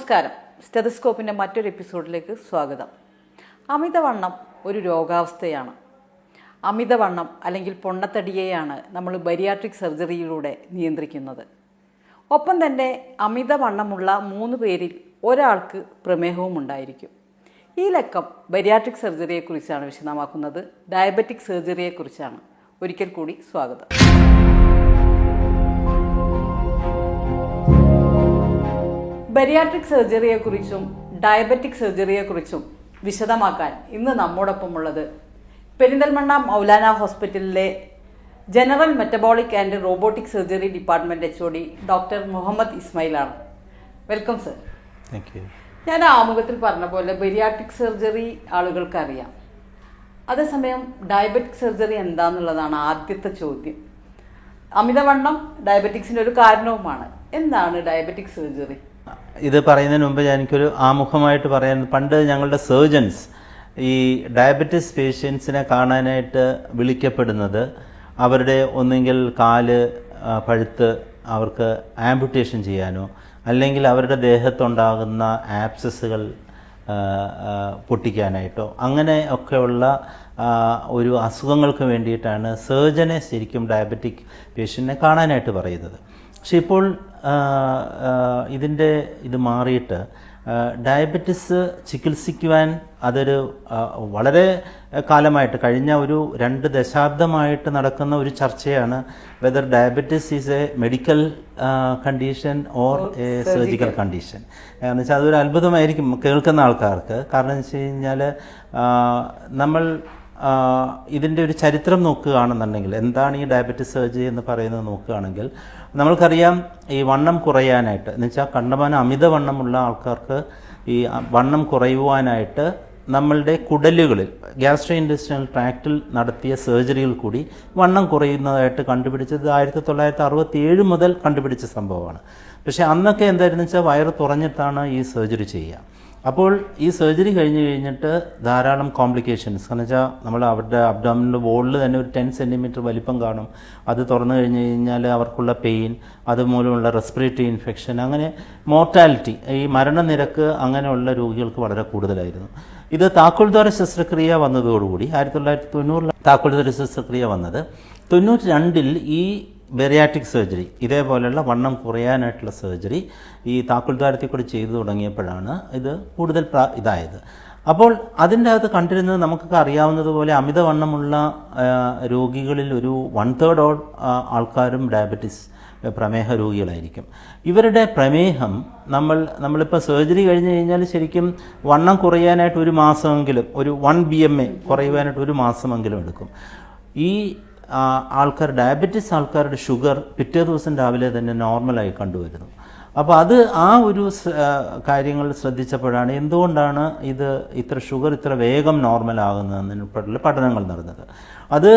നമസ്കാരം. സ്റ്റെതസ്കോപ്പിൻ്റെ മറ്റൊരു എപ്പിസോഡിലേക്ക് സ്വാഗതം. അമിതവണ്ണം ഒരു രോഗാവസ്ഥയാണ്. അമിതവണ്ണം അല്ലെങ്കിൽ പൊണ്ണത്തടിയെയാണ് നമ്മൾ ബരിയാട്രിക് സർജറിയിലൂടെ നിയന്ത്രിക്കുന്നത്. ഒപ്പം തന്നെ അമിതവണ്ണമുള്ള 3 പേരിൽ ഒരാൾക്ക് പ്രമേഹവും ഉണ്ടായിരിക്കും. ഈ ലക്കം ബരിയാട്രിക് സർജറിയെക്കുറിച്ചാണ് വിശദമാക്കുന്നത്. ഡയബറ്റിക് സർജറിയെക്കുറിച്ചാണ്. ഒരിക്കൽ കൂടി സ്വാഗതം. ബരിയാട്രിക് സർജറിയെക്കുറിച്ചും ഡയബറ്റിക് സർജറിയെക്കുറിച്ചും വിശദമാക്കാൻ ഇന്ന് നമ്മോടൊപ്പമുള്ളത് പെരിന്തൽമണ്ണ മൗലാന ഹോസ്പിറ്റലിലെ general metabolic and robotic surgery department HOD doctor Muhammad ഇസ്മായിലാണ്. Welcome sir. Thank you. ഞാൻ ആമുഖത്തിൽ പറഞ്ഞ പോലെ ബരിയാട്രിക് സർജറി ആളുകൾക്കറിയാം. അതേസമയം ഡയബറ്റിക് സർജറി എന്താണെന്നുള്ളതാണ് ആദ്യത്തെ ചോദ്യം. അമിതവണ്ണം ഡയബറ്റിക്സിൻ്റെ ഒരു കാരണവുമാണ്. എന്താണ് ഡയബറ്റിക് സർജറി? ഇത് പറയുന്നതിന് മുമ്പ് എനിക്കൊരു ആമുഖമായിട്ട് പറയാൻ, പണ്ട് ഞങ്ങളുടെ സർജൻസ് ഈ ഡയബറ്റിസ് പേഷ്യൻസിനെ കാണാനായിട്ട് വിളിക്കപ്പെടുന്നത് അവരുടെ ഒന്നുകിൽ കാല് പഴുത്ത് അവർക്ക് ആംപുട്ടേഷൻ ചെയ്യാനോ അല്ലെങ്കിൽ അവരുടെ ദേഹത്തുണ്ടാകുന്ന ആപ്സസുകൾ പൊട്ടിക്കാനായിട്ടോ അങ്ങനെ ഒക്കെയുള്ള ഒരു അസുഖങ്ങൾക്ക് വേണ്ടിയിട്ടാണ് സർജനെ ശരിക്കും ഡയബറ്റിക് പേഷ്യൻറ്റിനെ കാണാനായിട്ട് പറയുന്നത്. പക്ഷെ ഇപ്പോൾ ഇത് മാറിയിട്ട് ഡയബറ്റിസ് ചികിത്സിക്കുവാൻ അതൊരു വളരെ കാലമായിട്ട് കഴിഞ്ഞ ഒരു 2 ദശാബ്ദമായിട്ട് നടക്കുന്ന ഒരു ചർച്ചയാണ് whether diabetes is A medical condition or A surgical condition. എന്ന് വെച്ചാൽ അതൊരു അത്ഭുതമായിരിക്കും കേൾക്കുന്ന ആൾക്കാർക്ക്. കാരണം എന്ന് വെച്ച് കഴിഞ്ഞാൽ നമ്മൾ ഇതിൻ്റെ ഒരു ചരിത്രം നോക്കുകയാണെന്നുണ്ടെങ്കിൽ, എന്താണ് ഈ ഡയബറ്റിസ് സർജറി എന്ന് പറയുന്നത് നോക്കുകയാണെങ്കിൽ, നമ്മൾക്കറിയാം ഈ വണ്ണം കുറയാനായിട്ട്, എന്ന് വെച്ചാൽ കണ്ടമാനം അമിതവണ്ണമുള്ള ആൾക്കാർക്ക് ഈ വണ്ണം കുറയുവാനായിട്ട് നമ്മളുടെ കുടലുകളിൽ ഗ്യാസ്ട്രോ ഇൻറ്റെസ്റ്റിനൽ ട്രാക്റ്റിൽ നടത്തിയ സർജറികൾ കൂടി വണ്ണം കുറയുന്നതായിട്ട് കണ്ടുപിടിച്ചത് 1967 മുതൽ കണ്ടുപിടിച്ച സംഭവമാണ്. പക്ഷേ അന്നൊക്കെ എന്തായിരുന്നു വെച്ചാൽ വയറ് തുറഞ്ഞിട്ടാണ് ഈ സർജറി ചെയ്യുക. അപ്പോൾ ഈ സർജറി കഴിഞ്ഞിട്ട് ധാരാളം കോംപ്ലിക്കേഷൻസ്, എന്ന് വെച്ചാൽ നമ്മൾ അവരുടെ അബ്ഡോമിനൽ വോളിൽ തന്നെ ഒരു 10 സെൻറ്റിമീറ്റർ വലിപ്പം കാണും. അത് തുറന്നു കഴിഞ്ഞാൽ അവർക്കുള്ള പെയിൻ, അതുമൂലമുള്ള റെസ്പിറേറ്ററി ഇൻഫെക്ഷൻ, അങ്ങനെ മോർട്ടാലിറ്റി, ഈ മരണനിരക്ക് അങ്ങനെയുള്ള രോഗികൾക്ക് വളരെ കൂടുതലായിരുന്നു. ഇത് താക്കോൽദ്വാര ശസ്ത്രക്രിയ വന്നതോടുകൂടി 1990 താക്കോൽദ്വാര ശസ്ത്രക്രിയ വന്നത്, 92 ഈ ബെറിയാട്രിക് സർജറി, ഇതേപോലെയുള്ള വണ്ണം കുറയാനായിട്ടുള്ള സർജറി ഈ താക്കോൽദ്വാരത്തിൽ കൂടി ചെയ്തു തുടങ്ങിയപ്പോഴാണ് ഇത് കൂടുതൽ ഇതായത്. അപ്പോൾ അതിൻ്റെ അകത്ത് കണ്ടിരുന്നത് നമുക്കൊക്കെ അറിയാവുന്നതുപോലെ അമിതവണ്ണമുള്ള രോഗികളിൽ ഒരു 1/3 ആൾക്കാരും ഡയബറ്റിസ് പ്രമേഹ രോഗികളായിരിക്കും. ഇവരുടെ പ്രമേഹം നമ്മളിപ്പോൾ സർജറി കഴിഞ്ഞ് കഴിഞ്ഞാൽ ശരിക്കും വണ്ണം കുറയാനായിട്ട് ഒരു മാസമെങ്കിലും, ഒരു 1 BMA കുറയുവാനായിട്ട് ഒരു മാസമെങ്കിലും എടുക്കും. ഈ ഡയബറ്റിസ് ആൾക്കാരുടെ ഷുഗർ പിറ്റേ ദിവസം രാവിലെ തന്നെ നോർമലായി കണ്ടുവരുന്നു. അപ്പോൾ അത് ആ ഒരു കാര്യങ്ങൾ ശ്രദ്ധിച്ചപ്പോഴാണ് എന്തുകൊണ്ടാണ് ഇത്ര ഷുഗർ ഇത്ര വേഗം നോർമലാകുന്നതിനുള്ള പഠനങ്ങൾ നടന്നത്. അത്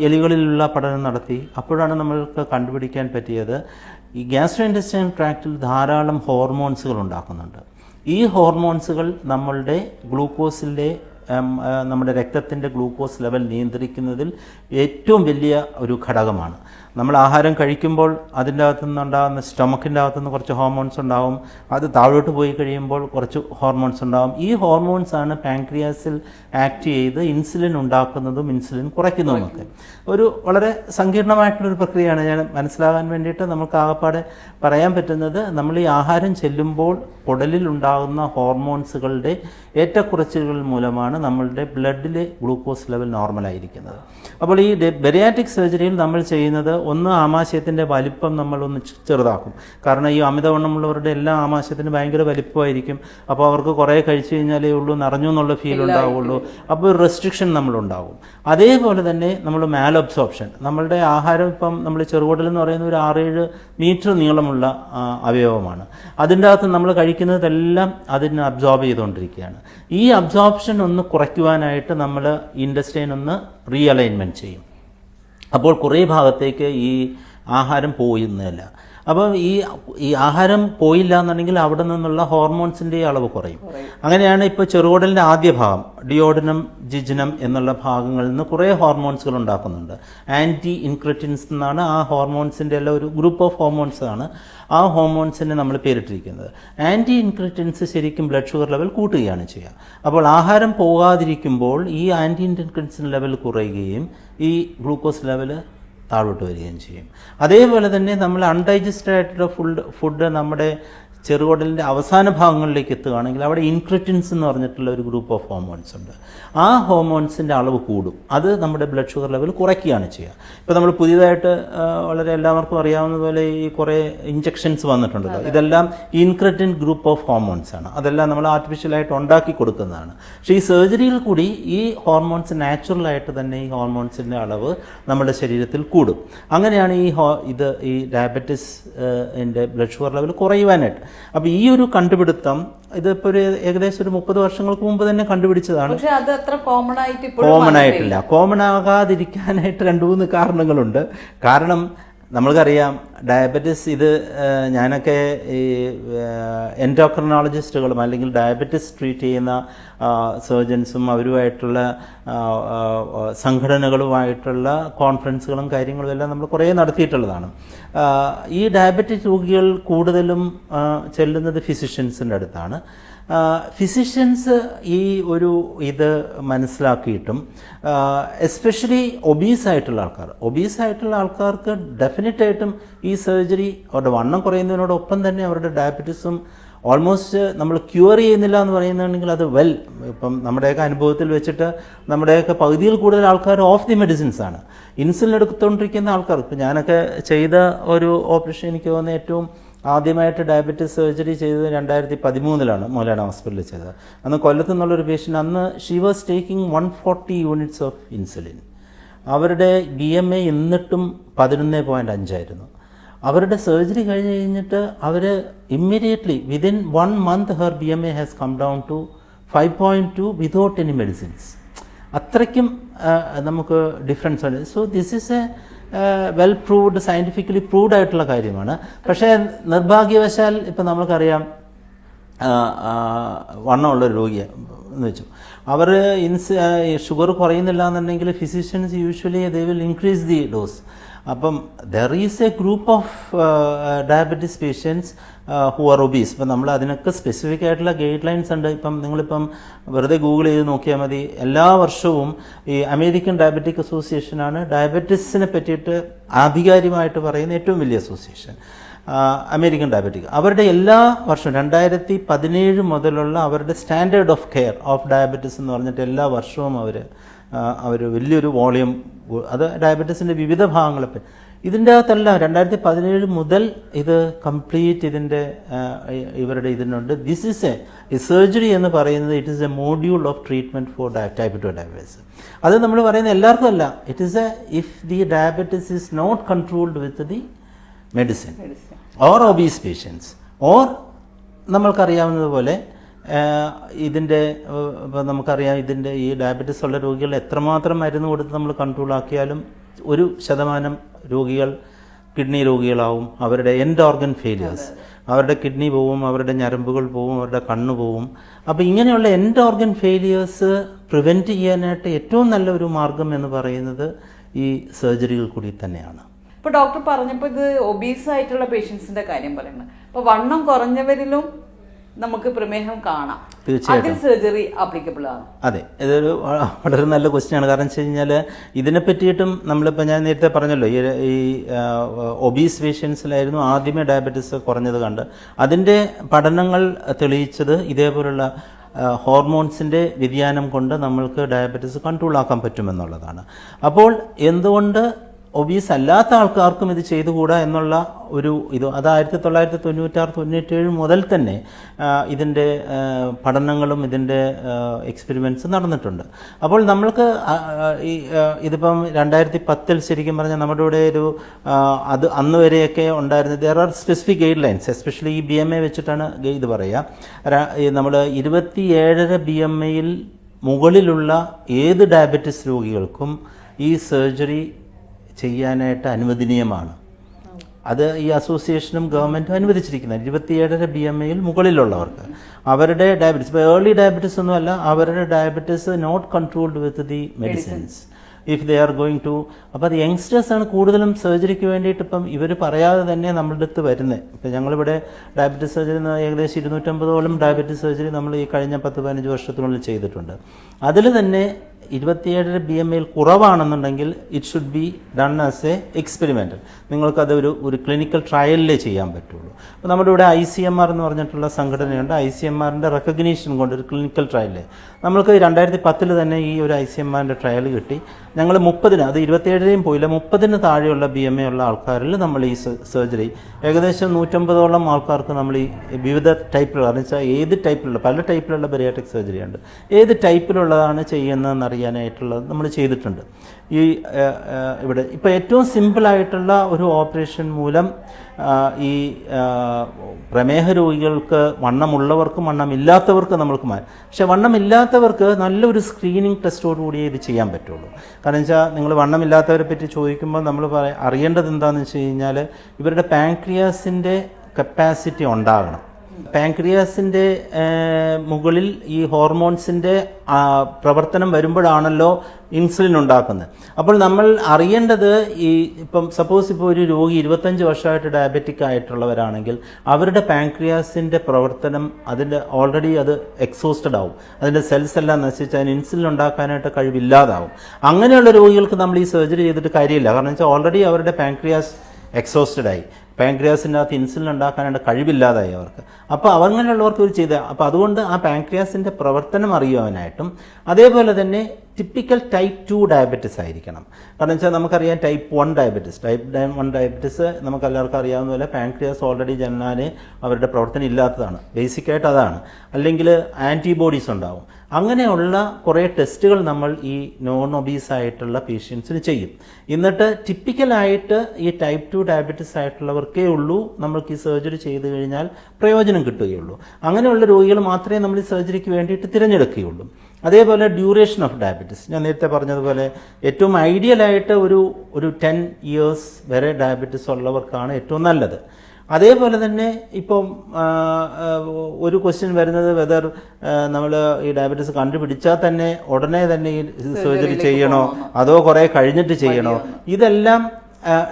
എലികളിലുള്ള പഠനം നടത്തി. അപ്പോഴാണ് നമ്മൾക്ക് കണ്ടുപിടിക്കാൻ പറ്റിയത് ഈ ഗ്യാസ്ട്രോ ഇൻറ്റെസ്റ്റിനൽ ട്രാക്റ്റിൽ ധാരാളം ഹോർമോൺസുകൾ ഉണ്ടാക്കുന്നുണ്ട്. ഈ ഹോർമോൺസുകൾ നമ്മുടെ രക്തത്തിൻ്റെ ഗ്ലൂക്കോസ് ലെവൽ നിയന്ത്രിക്കുന്നതിൽ ഏറ്റവും വലിയ ഒരു ഘടകമാണ്. നമ്മൾ ആഹാരം കഴിക്കുമ്പോൾ അതിൻ്റെ അകത്തുനിന്നുണ്ടാകുന്ന സ്റ്റൊമക്കിൻ്റെ അകത്തുനിന്ന് കുറച്ച് ഹോർമോൺസ് ഉണ്ടാകും. അത് താഴോട്ട് പോയി കഴിയുമ്പോൾ കുറച്ച് ഹോർമോൺസ് ഉണ്ടാകും. ഈ ഹോർമോൺസാണ് പാൻക്രിയാസിൽ ആക്ട് ചെയ്ത് ഇൻസുലിൻ ഉണ്ടാക്കുന്നതും ഇൻസുലിൻ കുറയ്ക്കുന്നതുമൊക്കെ. ഒരു വളരെ സങ്കീർണമായിട്ടുള്ളൊരു പ്രക്രിയയാണ്. ഞാൻ മനസ്സിലാകാൻ വേണ്ടിയിട്ട് നമുക്ക് ആകപ്പാടെ പറയാൻ പറ്റുന്നത്, നമ്മൾ ഈ ആഹാരം ചെല്ലുമ്പോൾ കുടലിൽ ഉണ്ടാകുന്ന ഹോർമോൺസുകളുടെ ഏറ്റക്കുറച്ചിലുകൾ മൂലമാണ് നമ്മളുടെ ബ്ലഡിലെ ഗ്ലൂക്കോസ് ലെവൽ നോർമലായിരിക്കുന്നത്. അപ്പോൾ ഈ ബെറിയാട്രിക് സർജറിയിൽ നമ്മൾ ചെയ്യുന്നത്, ഒന്ന് ആമാശയത്തിൻ്റെ വലിപ്പം നമ്മളൊന്ന് ചെറുതാക്കും. കാരണം ഈ അമിതവണ്ണമുള്ളവരുടെ എല്ലാ ആമാശയത്തിന് ഭയങ്കര വലിപ്പമായിരിക്കും. അപ്പോൾ അവർക്ക് കുറേ കഴിച്ചു കഴിഞ്ഞാലേ ഉള്ളൂ നിറഞ്ഞു എന്നുള്ള ഫീൽ ഉണ്ടാവുള്ളൂ. അപ്പോൾ ഒരു റെസ്ട്രിക്ഷൻ നമ്മളുണ്ടാകും. അതേപോലെ തന്നെ നമ്മൾ മാലബ്സോർപ്ഷൻ, നമ്മളുടെ ആഹാരം ഇപ്പം നമ്മൾ ചെറുകുടൽ എന്ന് പറയുന്ന ഒരു 6-7 മീറ്റർ നീളമുള്ള അവയവമാണ്. അതിൻ്റെ അകത്ത് നമ്മൾ കഴിക്കുന്നതെല്ലാം അതിന് അബ്സോർബ് ചെയ്തുകൊണ്ടിരിക്കുകയാണ്. ഈ അബ്സോർപ്ഷൻ ഒന്ന് കുറയ്ക്കുവാനായിട്ട് നമ്മൾ ഇൻറ്റസ്റ്റൈൻ ഒന്ന് റീഅലൈൻമെൻറ്റ് ചെയ്യും. അപ്പോൾ കുറേ ഭാഗത്തേക്ക് ഈ ആഹാരം പോയിരുന്നില്ല. അപ്പോൾ ഈ ആഹാരം പോയില്ല എന്നുണ്ടെങ്കിൽ അവിടെ നിന്നുള്ള ഹോർമോൺസിൻ്റെ അളവ് കുറയും. അങ്ങനെയാണ് ഇപ്പോൾ ചെറുകുടലിൻ്റെ ആദ്യ ഭാഗം ഡിയോഡിനം ജിജിനം എന്നുള്ള ഭാഗങ്ങളിൽ നിന്ന് കുറേ ഹോർമോൺസുകൾ ഉണ്ടാക്കുന്നുണ്ട്. ആൻറ്റി ഇൻക്രിറ്റിൻസ് എന്നാണ് ആ ഹോർമോൺസിൻ്റെ എല്ലാം ഒരു ഗ്രൂപ്പ് ഓഫ് ഹോർമോൺസ് ആണ് ആ ഹോർമോൺസിനെ നമ്മൾ പേരിട്ടിരിക്കുന്നത്. ആൻറ്റി ഇൻക്രിറ്റിൻസ് ശരിക്കും ബ്ലഡ് ഷുഗർ ലെവൽ കൂട്ടുകയാണ് ചെയ്യുക. അപ്പോൾ ആഹാരം പോകാതിരിക്കുമ്പോൾ ഈ ആൻറ്റി ഇൻക്രിറ്റിൻസ് ലെവൽ കുറയുകയും ഈ ഗ്ലൂക്കോസ് ലെവൽ താഴോട്ട് വരികയും ചെയ്യും. അതേപോലെ തന്നെ നമ്മൾ അൺഡൈജസ്റ്റഡ് ആയിട്ടുള്ള ഫുഡ് നമ്മുടെ ചെറുകുടലിൻ്റെ അവസാന ഭാഗങ്ങളിലേക്ക് എത്തുകയാണെങ്കിൽ അവിടെ ഇൻക്രിറ്റിൻസ് എന്ന് പറഞ്ഞിട്ടുള്ള ഒരു ഗ്രൂപ്പ് ഓഫ് ഹോർമോൺസ് ഉണ്ട്. ആ ഹോർമോൺസിൻ്റെ അളവ് കൂടും. അത് നമ്മുടെ ബ്ലഡ് ഷുഗർ ലെവൽ കുറയ്ക്കുകയാണ് ചെയ്യുക. ഇപ്പോൾ നമ്മൾ പുതിയതായിട്ട് വളരെ എല്ലാവർക്കും അറിയാവുന്ന പോലെ ഈ കുറേ ഇഞ്ചക്ഷൻസ് വന്നിട്ടുണ്ടല്ലോ. ഇതെല്ലാം ഇൻക്രിറ്റിൻ ഗ്രൂപ്പ് ഓഫ് ഹോർമോൺസ് ആണ്. അതെല്ലാം നമ്മൾ ആർട്ടിഫിഷ്യലായിട്ട് ഉണ്ടാക്കി കൊടുക്കുന്നതാണ്. പക്ഷേ ഈ സർജറിയിൽ കൂടി ഈ ഹോർമോൺസ് നാച്ചുറലായിട്ട് തന്നെ ഈ ഹോർമോൺസിൻ്റെ അളവ് നമ്മുടെ ശരീരത്തിൽ കൂടും. അങ്ങനെയാണ് ഈ ഡയബറ്റിസ് ബ്ലഡ് ഷുഗർ ലെവൽ കുറയുവാനായിട്ട്. അപ്പോൾ ഈ ഒരു കണ്ടുപിടുത്തം ഇതിപ്പോൾ ഏകദേശം ഒരു 30 വർഷങ്ങൾക്ക് മുമ്പ് തന്നെ കണ്ടുപിടിച്ചതാണ്. പക്ഷേ അത് അത്ര കോമൺ ആയിട്ടില്ല. കോമൺ ആകാതിരിക്കാനായിട്ട് 2-3 കാരണങ്ങളുണ്ട്. കാരണം നമ്മൾക്കറിയാം ഡയബറ്റിസ് ഇത് ഞാനൊക്കെ ഈ എൻഡോക്രിനോളജിസ്റ്റുകളും അല്ലെങ്കിൽ ഡയബറ്റിസ് ട്രീറ്റ് ചെയ്യുന്ന സർജൻസും അവരുമായിട്ടുള്ള സംഘടനകളുമായിട്ടുള്ള കോൺഫറൻസുകളും കാര്യങ്ങളും എല്ലാം നമ്മൾ കുറേ നടത്തിയിട്ടുള്ളതാണ്. ഈ ഡയബറ്റിക് രോഗികൾ കൂടുതലും ചെല്ലുന്നത് ഫിസിഷ്യൻസിൻ്റെ അടുത്താണ്. ഫിസിഷ്യൻസ് ഈ ഇത് മനസ്സിലാക്കിയിട്ടും എസ്പെഷ്യലി ഒബീസായിട്ടുള്ള ആൾക്കാർക്ക് ഡെഫിനറ്റായിട്ടും ഈ സർജറി അവരുടെ വണ്ണം കുറയുന്നതിനോടൊപ്പം തന്നെ അവരുടെ ഡയബറ്റീസും ഓൾമോസ്റ്റ് നമ്മൾ ക്യൂർ ചെയ്യുന്നില്ല എന്ന് പറയുന്നുണ്ടെങ്കിൽ അത് ഇപ്പം നമ്മുടെയൊക്കെ അനുഭവത്തിൽ വെച്ചിട്ട് നമ്മുടെയൊക്കെ പകുതിയിൽ കൂടുതൽ ആൾക്കാർ ഓഫ് ദി മെഡിസിൻസ് ആണ്. ഇൻസുലിൻ എടുത്തുകൊണ്ടിരിക്കുന്ന ആൾക്കാർ, ഇപ്പം ഞാനൊക്കെ ചെയ്ത ഒരു ഓപ്പറേഷൻ എനിക്ക് തോന്നുന്ന ഏറ്റവും ആദ്യമായിട്ട് ഡയബറ്റിസ് സർജറി ചെയ്തത് 2013 മൗലാന ഹോസ്പിറ്റലിൽ ചെയ്തത്. അന്ന് കൊല്ലത്തു നിന്നുള്ളൊരു പേഷ്യൻ്റ്, അന്ന് she was taking 140 units of insulin. അവരുടെ BMI എന്നിട്ടും 11.5 ആയിരുന്നു. അവരുടെ സർജറി കഴിഞ്ഞിട്ട് അവർ immediately within 1 month her BMI has come down to 5.2 without any medicines. അത്രയ്ക്കും നമുക്ക് ഡിഫറൻസ് ഉണ്ട്. So this is a well proved, scientifically proved ആയിട്ടുള്ള കാര്യമാണ്. പക്ഷേ നിർഭാഗ്യവശാൽ ഇപ്പം നമുക്കറിയാം വണ്ണമുള്ളൊരു രോഗിയെ എന്ന് വെച്ചു അവർ ഷുഗർ കുറയുന്നില്ല എന്നുണ്ടെങ്കിൽ physicians usually they will increase the dose. അപ്പം there is a group of diabetes patients who are obese. ഇപ്പം നമ്മൾ അതിനൊക്കെ സ്പെസിഫിക് ആയിട്ടുള്ള ഗൈഡ് ലൈൻസ് ഉണ്ട്. ഇപ്പം നിങ്ങളിപ്പം വെറുതെ ഗൂഗിൾ ചെയ്ത് നോക്കിയാൽ മതി. എല്ലാ വർഷവും ഈ അമേരിക്കൻ ഡയബറ്റിക് അസോസിയേഷനാണ് ഡയബറ്റിസിനെ പറ്റിയിട്ട് ആധികാരികമായിട്ട് പറയുന്ന ഏറ്റവും വലിയ അസോസിയേഷൻ, അമേരിക്കൻ ഡയബറ്റിക്. അവരുടെ എല്ലാ വർഷവും 2017 മുതലുള്ള അവരുടെ standard of care of diabetes എന്ന് പറഞ്ഞിട്ട് എല്ലാ വർഷവും അവർ വലിയൊരു വോളിയം, അത് ഡയബറ്റീസിൻ്റെ വിവിധ ഭാഗങ്ങളെ ഇതിൻ്റെ അകത്തെല്ലാം 2017 മുതൽ ഇത് കംപ്ലീറ്റ് ഇവരുടെ ഇതിനുണ്ട്. ദിസ് ഈസ് എ സർജറി എന്ന് പറയുന്നത് it is a module of treatment for type 2 diabetes. അത് നമ്മൾ പറയുന്നത് എല്ലാവർക്കും അല്ല. It is if the diabetes is not controlled with the medicine or obese patients or നമ്മൾക്കറിയാവുന്നതുപോലെ നമുക്കറിയാം ഈ ഡയബറ്റീസ് ഉള്ള രോഗികൾ എത്രമാത്രം മരുന്ന് കൊടുത്ത് നമ്മൾ കൺട്രോൾ ആക്കിയാലും 1% രോഗികൾ കിഡ്നി രോഗികളാവും. അവരുടെ എൻഡ് ഓർഗൻ ഫെയിലിയേഴ്സ്, അവരുടെ കിഡ്നി പോവും, അവരുടെ ഞരമ്പുകൾ പോവും, അവരുടെ കണ്ണ് പോവും. അപ്പോൾ ഇങ്ങനെയുള്ള എൻഡ് ഓർഗൻ ഫെയിലിയേഴ്സ് പ്രിവെൻറ്റ് ചെയ്യാനായിട്ട് ഏറ്റവും നല്ലൊരു മാർഗം എന്ന് പറയുന്നത് ഈ സർജറികൾ കൂടി തന്നെയാണ്. ഇപ്പോൾ ഡോക്ടർ പറഞ്ഞപ്പോൾ ഇത് ഒബീസ് ആയിട്ടുള്ള പേഷ്യൻസിൻ്റെ കാര്യം പറയുന്നത്. അപ്പോൾ വണ്ണം കുറഞ്ഞവരിലും നമുക്ക് പ്രമേഹം കാണാം. തീർച്ചയായിട്ടും സർജറി ആപ്ലിക്കബിൾ ആണ്. അതെ, ഇതൊരു വളരെ നല്ല ക്വസ്റ്റ്യൻ ആണ്. കാരണം വെച്ച് കഴിഞ്ഞാൽ ഇതിനെ പറ്റിയിട്ടും നമ്മളിപ്പോൾ ഞാൻ നേരത്തെ പറഞ്ഞല്ലോ ഈ ഒബീസ് പേഷ്യൻസിലായിരുന്നു ആദ്യമേ ഡയബറ്റീസ് കുറഞ്ഞത് കണ്ട്. അതിൻ്റെ പഠനങ്ങൾ തെളിയിച്ചത് ഇതേപോലുള്ള ഹോർമോൺസിൻ്റെ വ്യതിയാനം കൊണ്ട് നമ്മൾക്ക് ഡയബറ്റീസ് കൺട്രോൾ ആക്കാൻ പറ്റുമെന്നുള്ളതാണ്. അപ്പോൾ എന്തുകൊണ്ട് ഒബീസ് അല്ലാത്ത ആൾക്കാർക്കും ഇത് ചെയ്തുകൂടാ എന്നുള്ള അത് 1996-97 മുതൽ തന്നെ ഇതിൻ്റെ പഠനങ്ങളും ഇതിൻ്റെ എക്സ്പെരിമെൻറ്റ്സ് നടന്നിട്ടുണ്ട്. അപ്പോൾ നമ്മൾക്ക് ഇതിപ്പം 2010 ശരിക്കും പറഞ്ഞാൽ നമ്മുടെ ഇവിടെ അത് അന്ന് വരെയൊക്കെ ഉണ്ടായിരുന്ന there are specific guide lines, especially ഈ BMI വെച്ചിട്ടാണ് ഇത് പറയുക. നമ്മൾ 27.5 BMIയിൽ മുകളിലുള്ള ഏത് ഡയബറ്റിസ് രോഗികൾക്കും ഈ സർജറി ചെയ്യാനായിട്ട് അനുവദനീയമാണ്. അത് ഈ അസോസിയേഷനും ഗവൺമെൻറ്റും അനുവദിച്ചിരിക്കുന്നത് 27.5 BMI മുകളിലുള്ളവർക്ക് അവരുടെ ഡയബറ്റീസ്, ഇപ്പോൾ ഏർലി ഡയബറ്റീസ് ഒന്നുമല്ല, അവരുടെ diabetes not controlled with the medicines if they are going to. അപ്പോൾ അത് യങ്സ്റ്റേഴ്സാണ് കൂടുതലും സർജറിക്ക് വേണ്ടിയിട്ട് ഇപ്പം ഇവർ പറയാതെ തന്നെ നമ്മളുടെ അടുത്ത് വരുന്നത്. ഇപ്പം ഞങ്ങളിവിടെ ഡയബറ്റീസ് സർജറി ഏകദേശം 250ഓളം ഡയബറ്റീസ് സർജറി നമ്മൾ ഈ കഴിഞ്ഞ 10-15 വർഷത്തിനുള്ളിൽ ചെയ്തിട്ടുണ്ട്. അതിൽ തന്നെ 27.5 BMI കുറവാണെന്നുണ്ടെങ്കിൽ it should be done as a experimental. നിങ്ങൾക്കത് ഒരു ക്ലിനിക്കൽ ട്രയലിലേ ചെയ്യാൻ പറ്റുള്ളൂ. അപ്പോൾ നമ്മുടെ ഇവിടെ ICMR എന്ന് പറഞ്ഞിട്ടുള്ള സംഘടനയുണ്ട്. ICMRൻ്റെ റെക്കഗ്നീഷൻ കൊണ്ട് ഒരു ക്ലിനിക്കൽ ട്രയലിൽ നമ്മൾക്ക് 2010 തന്നെ ഈ ഒരു ICMRൻ്റെ ട്രയൽ കിട്ടി. ഞങ്ങൾ 30, അത് 27 പോയില്ല, 30 താഴെയുള്ള BMI ഉള്ള ആൾക്കാരിൽ നമ്മൾ ഈ സർജറി ഏകദേശം 150ഓളം ആൾക്കാർക്ക് നമ്മൾ ഈ വിവിധ ടൈപ്പിലുള്ള, എന്ന് വെച്ചാൽ ഏത് ടൈപ്പിലുള്ള, പല ടൈപ്പിലുള്ള ബെറിയാട്രിക് സർജറി ഉണ്ട്, ഏത് ടൈപ്പിലുള്ളതാണ് ചെയ്യുന്നതെന്ന് അറിയാനായിട്ടുള്ളത് നമ്മൾ ചെയ്തിട്ടുണ്ട്. ഈ ഇവിടെ ഇപ്പോൾ ഏറ്റവും സിമ്പിളായിട്ടുള്ള ഒരു ഓപ്പറേഷൻ മൂലം ഈ പ്രമേഹ രോഗികൾക്ക്, വണ്ണമുള്ളവർക്കും വണ്ണമില്ലാത്തവർക്കും നമ്മൾക്ക് പക്ഷേ വണ്ണമില്ലാത്തവർക്ക് നല്ലൊരു സ്ക്രീനിങ് ടെസ്റ്റോടുകൂടിയേ ഇത് ചെയ്യാൻ പറ്റുള്ളൂ. കാരണം വെച്ചാൽ നിങ്ങൾ വണ്ണമില്ലാത്തവരെ പറ്റി ചോദിക്കുമ്പോൾ നമ്മൾ അറിയേണ്ടത് എന്താണെന്ന് വെച്ച് കഴിഞ്ഞാൽ ഇവരുടെ പാൻക്രിയാസിൻ്റെ കപ്പാസിറ്റി ഉണ്ടാകണം. പാൻക്രിയാസിൻ്റെ മുകളിൽ ഈ ഹോർമോൺസിൻ്റെ പ്രവർത്തനം വരുമ്പോഴാണല്ലോ ഇൻസുലിൻ ഉണ്ടാക്കുന്നത്. അപ്പോൾ നമ്മൾ അറിയേണ്ടത് ഇപ്പം സപ്പോസ് ഇപ്പോൾ ഒരു രോഗി 25 വർഷമായിട്ട് ഡയബറ്റിക് ആയിട്ടുള്ളവരാണെങ്കിൽ അവരുടെ പാൻക്രിയാസിൻ്റെ പ്രവർത്തനം അതിൻ്റെ ഓൾറെഡി അത് എക്സോസ്റ്റഡ് ആവും, അതിൻ്റെ സെൽസ് എല്ലാം നശിച്ച് അതിന് ഇൻസുലിൻ ഉണ്ടാക്കാനായിട്ട് കഴിവില്ലാതാവും. അങ്ങനെയുള്ള രോഗികൾക്ക് നമ്മൾ ഈ സർജറി ചെയ്തിട്ട് കാര്യമില്ല. കാരണം വെച്ചാൽ ഓൾറെഡി അവരുടെ പാൻക്രിയാസ് എക്സോസ്റ്റഡ് ആയി, പാൻക്രിയാസിൻ്റെ അകത്ത് ഇൻസുലിൻ ഉണ്ടാക്കാനായിട്ട് കഴിവില്ലാതായി അവർക്ക്. അപ്പോൾ അങ്ങനെയുള്ളവർക്ക് ഒരു ചെയ്ത, അപ്പോൾ അതുകൊണ്ട് ആ പാൻക്രിയാസിൻ്റെ പ്രവർത്തനം അറിയുവാനായിട്ടും അതേപോലെ തന്നെ ടിപ്പിക്കൽ ടൈപ്പ് 2 ഡയബറ്റിസ് ആയിരിക്കണം. കാരണം വെച്ചാൽ നമുക്കറിയാം ടൈപ്പ് 1 ഡയബറ്റിസ് നമുക്കെല്ലാവർക്കും അറിയാവുന്ന പോലെ പാൻക്രിയാസ് ഓൾറെഡി ജനനാനെ അവരുടെ പ്രവർത്തനം ഇല്ലാത്തതാണ്, ബേസിക്കായിട്ട് അതാണ്. അല്ലെങ്കിൽ ആൻറ്റിബോഡീസ് ഉണ്ടാവും. അങ്ങനെയുള്ള കുറേ ടെസ്റ്റുകൾ നമ്മൾ ഈ നോൺ ഒബീസ് ആയിട്ടുള്ള പേഷ്യൻസിന് ചെയ്യും. എന്നിട്ട് ടിപ്പിക്കലായിട്ട് ഈ ടൈപ്പ് 2 ഡയബറ്റിസ് ആയിട്ടുള്ളവർക്കേ ഉള്ളൂ നമ്മൾക്ക് ഈ സർജറി ചെയ്ത് കഴിഞ്ഞാൽ പ്രയോജനം കിട്ടുകയുള്ളൂ. അങ്ങനെയുള്ള രോഗികൾ മാത്രമേ നമ്മൾ ഈ സർജറിക്ക് വേണ്ടിയിട്ട് തിരഞ്ഞെടുക്കുകയുള്ളൂ. അതേപോലെ ഡ്യൂറേഷൻ ഓഫ് ഡയബറ്റിസ്, ഞാൻ നേരത്തെ പറഞ്ഞതുപോലെ ഏറ്റവും ഐഡിയലായിട്ട് ഒരു 10 years വരെ ഡയബറ്റിസ് ഉള്ളവർക്കാണ് ഏറ്റവും നല്ലത്. അതേപോലെ തന്നെ ഇപ്പം ഒരു ക്വസ്റ്റ്യൻ വരുന്നത് വെദർ നമ്മൾ ഈ ഡയബറ്റീസ് കണ്ടുപിടിച്ചാൽ തന്നെ ഉടനെ തന്നെ ഈ സർജറി ചെയ്യണോ അതോ കുറേ കഴിഞ്ഞിട്ട് ചെയ്യണോ, ഇതെല്ലാം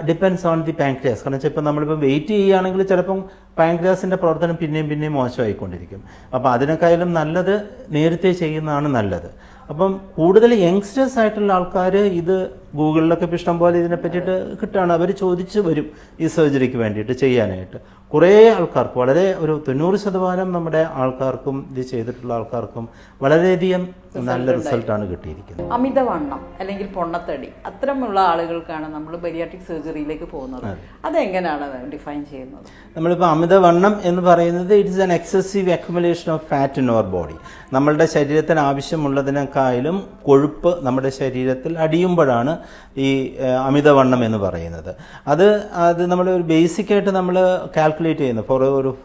ഡിപ്പെൻഡ്സ് ഓൺ ദി പാൻക്രിയാസ്. കാരണം വെച്ചാൽ ഇപ്പം നമ്മളിപ്പോൾ വെയിറ്റ് ചെയ്യുകയാണെങ്കിൽ ചിലപ്പം പാൻക്രിയാസിൻ്റെ പ്രവർത്തനം പിന്നെയും മോശമായിക്കൊണ്ടിരിക്കും. അപ്പോൾ അതിനേക്കാളും നല്ലത് നേരത്തെ ചെയ്യുന്നതാണ് നല്ലത്. അപ്പം കൂടുതൽ യങ്സ്റ്റേഴ്സ് ആയിട്ടുള്ള ആൾക്കാർ ഇത് ഗൂഗിളിലൊക്കെ ഇഷ്ടം പോലെ ഇതിനെ പറ്റിയിട്ട് കിട്ടുകയാണ്. അവർ ചോദിച്ച് വരും ഈ സർജറിക്ക് വേണ്ടിയിട്ട് ചെയ്യാനായിട്ട്. കുറേ ആൾക്കാർക്ക്, വളരെ ഒരു 90% നമ്മുടെ ആൾക്കാർക്കും ഇത് ചെയ്തിട്ടുള്ള ആൾക്കാർക്കും വളരെയധികം നല്ല റിസൾട്ടാണ് കിട്ടിയിരിക്കുന്നത്. അമിതവണ്ണം അല്ലെങ്കിൽ പൊണ്ണത്തടി അത്തരമുള്ള ആളുകൾക്കാണ് നമ്മൾ ബെറിയാട്രിക് സർജറിയിലേക്ക് പോകുന്നത്. അതെങ്ങനെയാണ് ഡിഫൈൻ ചെയ്യുന്നത്? നമ്മളിപ്പോൾ അമിതവണ്ണം എന്ന് പറയുന്നത് it's an excessive accumulation of fat in our body. നമ്മളുടെ ശരീരത്തിന് ആവശ്യമുള്ളതിനേക്കാളും കൊഴുപ്പ് നമ്മുടെ ശരീരത്തിൽ അടിയുമ്പോഴാണ് ഈ അമിതവണ്ണം എന്ന് പറയുന്നത്. അത് നമ്മൾ ഒരു ബേസിക്കായിട്ട് നമ്മൾ കാൽക്കുലേറ്റ് ചെയ്യുന്നത്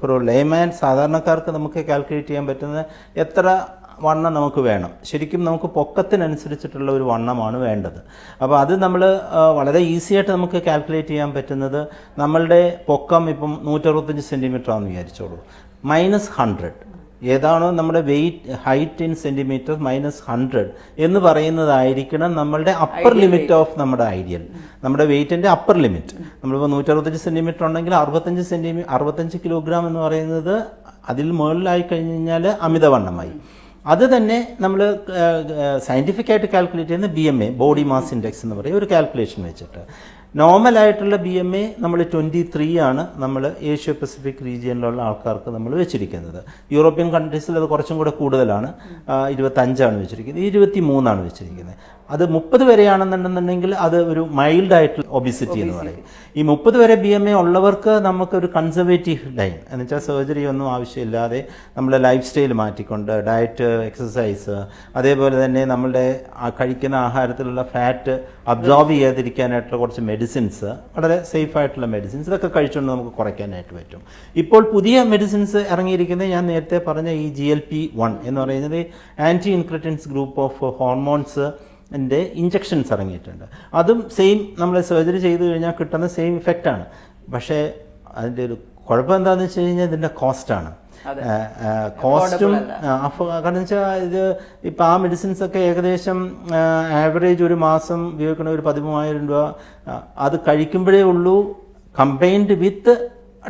ഫോർ ലേമാൻ, സാധാരണക്കാർക്ക് നമുക്ക് കാൽക്കുലേറ്റ് ചെയ്യാൻ പറ്റുന്നത് എത്ര വണ്ണം നമുക്ക് വേണം. ശരിക്കും നമുക്ക് പൊക്കത്തിനനുസരിച്ചിട്ടുള്ള ഒരു വണ്ണമാണ് വേണ്ടത്. അപ്പോൾ അത് നമ്മൾ വളരെ ഈസി ആയിട്ട് നമുക്ക് കാൽക്കുലേറ്റ് ചെയ്യാൻ പറ്റുന്നത്, നമ്മളുടെ പൊക്കം ഇപ്പം 165 സെൻറ്റിമീറ്റർ ആണെന്ന് വിചാരിച്ചോളൂ, -100 ഏതാണോ നമ്മുടെ ഹൈറ്റ് ഇൻ സെൻറ്റിമീറ്റർ -100 എന്ന് പറയുന്നതായിരിക്കണം നമ്മളുടെ അപ്പർ ലിമിറ്റ് ഓഫ് നമ്മുടെ ഐഡിയൽ, നമ്മുടെ വെയിറ്റിൻ്റെ അപ്പർ ലിമിറ്റ്. നമ്മളിപ്പോൾ 165 സെൻറ്റിമീറ്റർ ഉണ്ടെങ്കിൽ 65 കിലോഗ്രാം എന്ന് പറയുന്നത് അതിൽ മുകളിലായി കഴിഞ്ഞ് കഴിഞ്ഞാൽ അമിതവണ്ണമായി. അത് തന്നെ നമ്മൾ സയൻറ്റിഫിക്കായിട്ട് കാൽക്കുലേറ്റ് ചെയ്യുന്ന BMI, ബോഡി മാസ് ഇൻഡെക്സ് എന്ന് പറയും, ഒരു കാൽക്കുലേഷൻ വെച്ചിട്ട്. നോർമലായിട്ടുള്ള BMI നമ്മൾ 23 ആണ് നമ്മൾ ഏഷ്യ പസഫിക് റീജിയനിലുള്ള ആൾക്കാർക്ക് നമ്മൾ വെച്ചിരിക്കുന്നത്. യൂറോപ്യൻ കൺട്രീസിൽ അത് കുറച്ചും കൂടെ കൂടുതലാണ്, 25 വെച്ചിരിക്കുന്നത്, 23 വെച്ചിരിക്കുന്നത്. അത് 30 വരെയാണെന്നുണ്ടെന്നുണ്ടെങ്കിൽ അത് ഒരു മൈൽഡ് ആയിട്ടുള്ള ഒബിസിറ്റി എന്ന് പറയും. ഈ 30 വരെ BMI ഉള്ളവർക്ക് നമുക്കൊരു കൺസർവേറ്റീവ് ലൈൻ എന്ന് വെച്ചാൽ സർജറി ഒന്നും ആവശ്യമില്ലാതെ നമ്മുടെ ലൈഫ് സ്റ്റൈൽ മാറ്റിക്കൊണ്ട് ഡയറ്റ്, എക്സസൈസ്, അതേപോലെ തന്നെ നമ്മളുടെ കഴിക്കുന്ന ആഹാരത്തിലുള്ള ഫാറ്റ് അബ്സോർബ് ചെയ്യാതിരിക്കാനായിട്ടുള്ള കുറച്ച് മെഡിസിൻസ്, വളരെ സേഫ് ആയിട്ടുള്ള മെഡിസിൻസ്, ഇതൊക്കെ കഴിച്ചുകൊണ്ട് നമുക്ക് കുറയ്ക്കാനായിട്ട് പറ്റും. ഇപ്പോൾ പുതിയ മെഡിസിൻസ് ഇറങ്ങിയിരിക്കുന്നത് ഞാൻ നേരത്തെ പറഞ്ഞ ഈ GLP-1 എന്ന് പറയുന്നത് ആൻറ്റി ഇൻക്രിറ്റൻസ് ഗ്രൂപ്പ് ഓഫ് ഹോർമോൺസ് ൻ്റെ ഇഞ്ചക്ഷൻസ് ഇറങ്ങിയിട്ടുണ്ട്. അതും സെയിം നമ്മൾ സർജറി ചെയ്ത് കഴിഞ്ഞാൽ കിട്ടുന്ന സെയിം ഇഫക്റ്റാണ്. പക്ഷേ അതിൻ്റെ ഒരു കുഴപ്പം എന്താണെന്ന് വെച്ച് കഴിഞ്ഞാൽ ഇതിൻ്റെ കോസ്റ്റാണ്. കോസ്റ്റും കാരണം വെച്ചാൽ ഇത് ഇപ്പം ആ മെഡിസിൻസ് ഒക്കെ ഏകദേശം ആവറേജ് ഒരു മാസം ഉപയോഗിക്കണ ഒരു 13,000 രൂപ അത് കഴിക്കുമ്പോഴേ ഉള്ളൂ, combined with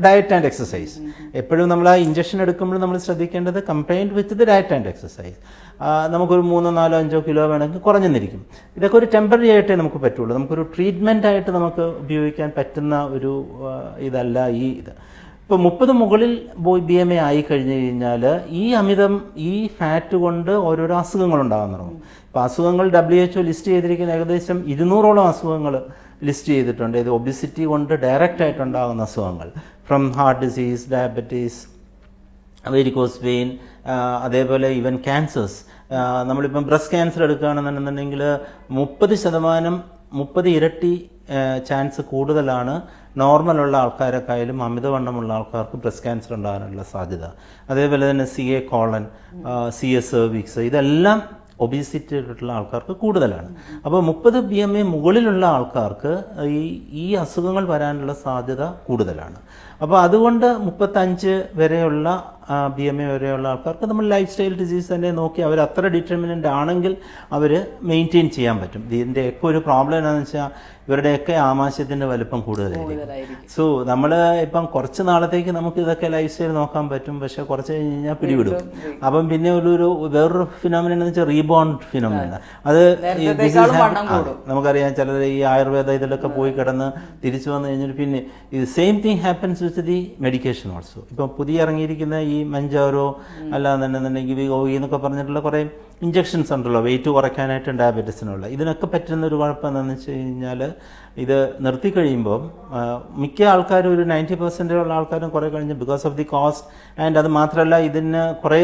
diet and exercise. എപ്പോഴും നമ്മൾ ആ ഇഞ്ചക്ഷൻ എടുക്കുമ്പോൾ നമ്മൾ ശ്രദ്ധിക്കേണ്ടത് combined with the diet and exercise. നമുക്കൊരു 3, 4, 5 കിലോ വേണമെങ്കിൽ കുറഞ്ഞെന്നിരിക്കും. ഇതൊക്കെ ഒരു ടെമ്പററി ആയിട്ടേ നമുക്ക് പറ്റുള്ളൂ. നമുക്കൊരു ട്രീറ്റ്മെൻ്റ് ആയിട്ട് നമുക്ക് ഉപയോഗിക്കാൻ പറ്റുന്ന ഒരു ഇതല്ല ഈ ഇത്. ഇപ്പോൾ 30 മുകളിൽ BMI ആയി കഴിഞ്ഞ് കഴിഞ്ഞാൽ ഈ ഫാറ്റ് കൊണ്ട് ഓരോരോ അസുഖങ്ങളുണ്ടാകാൻ തുടങ്ങും. ഇപ്പോൾ അസുഖങ്ങൾ WHO ലിസ്റ്റ് ചെയ്തിരിക്കുന്ന ഏകദേശം 200ഓളം അസുഖങ്ങൾ ലിസ്റ്റ് ചെയ്തിട്ടുണ്ട്. ഇത് ഒബിസിറ്റി കൊണ്ട് ഡയറക്റ്റ് ആയിട്ടുണ്ടാകുന്ന അസുഖങ്ങൾ, from heart disease, diabetes, varicose vein, അതേപോലെ ഈവൻ ക്യാൻസേഴ്സ്. നമ്മളിപ്പം ബ്രസ്റ്റ് ക്യാൻസർ എടുക്കുകയാണെന്നുണ്ടെങ്കിൽ 30 ഇരട്ടി ചാൻസ് കൂടുതലാണ് നോർമലുള്ള ആൾക്കാരെക്കായാലും അമിതവണ്ണമുള്ള ആൾക്കാർക്ക് ബ്രസ്റ്റ് ക്യാൻസർ ഉണ്ടാകാനുള്ള സാധ്യത. അതേപോലെ തന്നെ CA കോളൻ, CS സെർവിക്സ്, ഇതെല്ലാം ഒബീസിറ്റി ആയിട്ടുള്ള ആൾക്കാർക്ക് കൂടുതലാണ്. അപ്പോൾ 30 BMI മുകളിലുള്ള ആൾക്കാർക്ക് ഈ അസുഖങ്ങൾ വരാനുള്ള സാധ്യത കൂടുതലാണ്. അപ്പോൾ അതുകൊണ്ട് 35 വരെയുള്ള BMI വരെയുള്ള ആൾക്കാർക്ക് നമ്മൾ ലൈഫ് സ്റ്റൈൽ ഡിസീസ് തന്നെ നോക്കി അവർ അത്ര ഡിറ്റർമിനൻ്റ് ആണെങ്കിൽ അവർ മെയിൻറ്റെയിൻ ചെയ്യാൻ പറ്റും. ഇതിൻ്റെയൊക്കെ ഒരു പ്രോബ്ലം എന്താണെന്ന് വെച്ചാൽ ഇവരുടെയൊക്കെ ആമാശയത്തിൻ്റെ വലുപ്പം കൂടുതലായിരിക്കും. സോ നമ്മൾ ഇപ്പം കുറച്ച് നാളത്തേക്ക് നമുക്ക് ഇതൊക്കെ ലൈഫ് സ്റ്റൈൽ നോക്കാൻ പറ്റും, പക്ഷെ കുറച്ച് കഴിഞ്ഞാൽ പിടിവിടും. അപ്പം പിന്നെ വേറൊരു ഫിനോമിന എന്ന് വെച്ചാൽ റീബോണ്ട് ഫിനോമിന. അത് നമുക്കറിയാം, ചിലർ ഈ ആയുർവേദ ഇതിലൊക്കെ പോയി കിടന്ന് തിരിച്ചു വന്നു കഴിഞ്ഞാൽ പിന്നെ ഇത് same thing happens with the medication also. ഇപ്പം പുതിയ ഇറങ്ങിയിരിക്കുന്ന ഈ മഞ്ചാരോ അല്ലാന്നുണ്ടെന്നുണ്ടെങ്കിൽ എന്നൊക്കെ പറഞ്ഞിട്ടുള്ള കുറേ ഇഞ്ചക്ഷൻസ് ഉണ്ടല്ലോ വെയിറ്റ് കുറയ്ക്കാനായിട്ടും ഡയബറ്റീസിനുള്ള. ഇതിനൊക്കെ പറ്റുന്ന ഒരു കുഴപ്പം എന്താണെന്ന് വെച്ച് കഴിഞ്ഞാൽ ഇത് നിർത്തി കഴിയുമ്പോൾ മിക്ക ആൾക്കാരും ഒരു 90% ഉള്ള ആൾക്കാരും കുറേ കഴിഞ്ഞ് because of the cost and അത് മാത്രമല്ല ഇതിന് കുറേ